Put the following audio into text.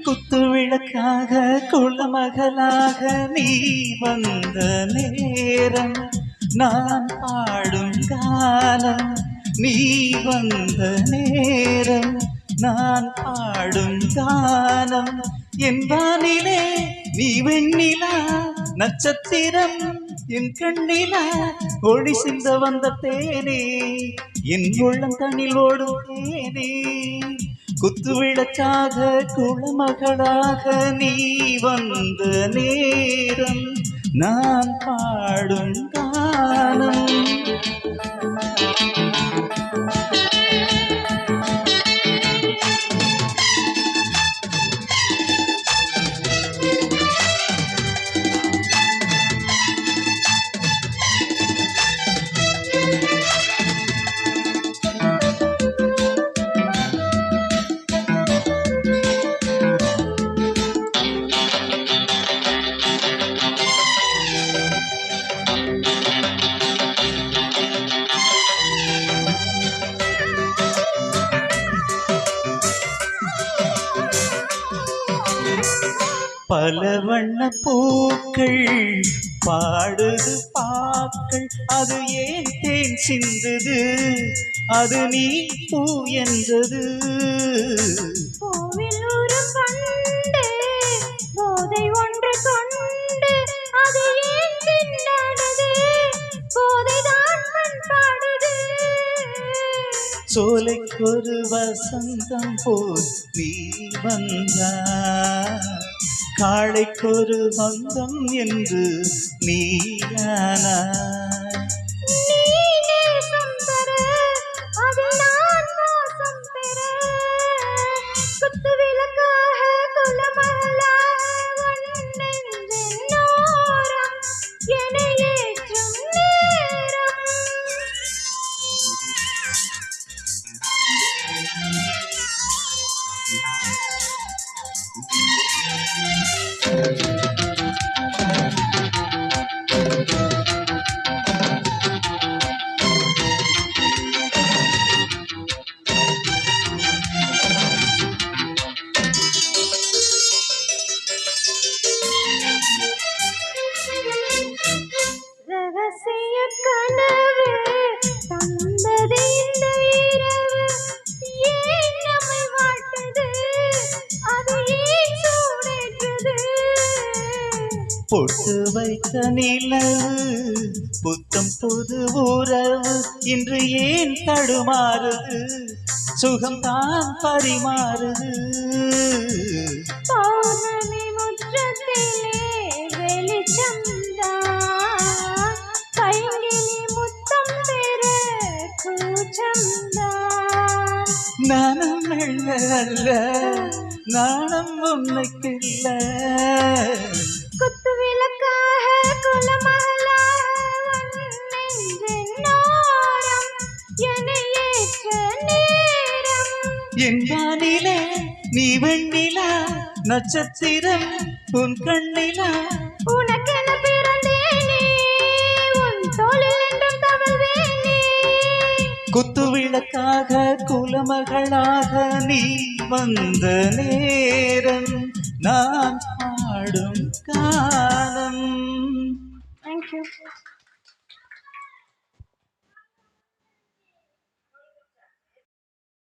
குத்துவிளக்காக குலமகளாக நீ வந்த நேரம், நான் பாடும் காலம். நீ வந்த நேரம், நான் பாடும் காலம். என் வானிலே நீ வெண்ணிலா நட்சத்திரம், என் கண்ணிலா ஒளி சிந்த வந்த தேனே, என் உள்ளந்தனில் ஓடும் தேனே. குத்துவிளக்காக குலமகளாக நீ வந்த நேரம், நான் பாடும் காலம். பல வண்ண பூக்கள் பாடுது பாக்கள், அது ஏன் தேன் சிந்துது, அது நீ பூ என்றது. பூவில் ஒரு பண்டு போதை ஒன்று கொண்டு, அது ஏன் திண்டாடுது, போதைதான் பண்பாடுது. சோலைக்கொரு வசந்தம் போல் நீ வந்தாய், காளைக்கொரு வந்தம் என்று நீயானாய். ரகசிய கனவு தந்தது இந்த இரவு, ஏன் நம்மை வாட்டது, அது ஏன் சூடேற்றது. பொட்டு வைத்த நிலவு புத்தம் புது உறவு, இன்று ஏன் தடுமாறுது, சுகம்தான் பரிமாறுது. பௌர்ணமி முற்றத்திலே வெளிச்சம்தான், பைங்கிலி முத்தம் பெற கூச்சம்தான். நாணம் அல்ல, நாணம் உன்னைக்கில்ல. குத்துவிளக்காக குலமகளாக நெஞ்சோரம் என்னை ஏற்ற நேரம். என் வானிலே நீ வெண்ணிலா நட்சத்திரம், உன் கண்ணிலா உனக்கென பிறந்தேனே, உன் தோளில் என்றும் தவழ்வேனே. குத்துவிளக்காக குலமகளாக நீ வந்த நேரம், நான் பாடும் காலம். Thank you.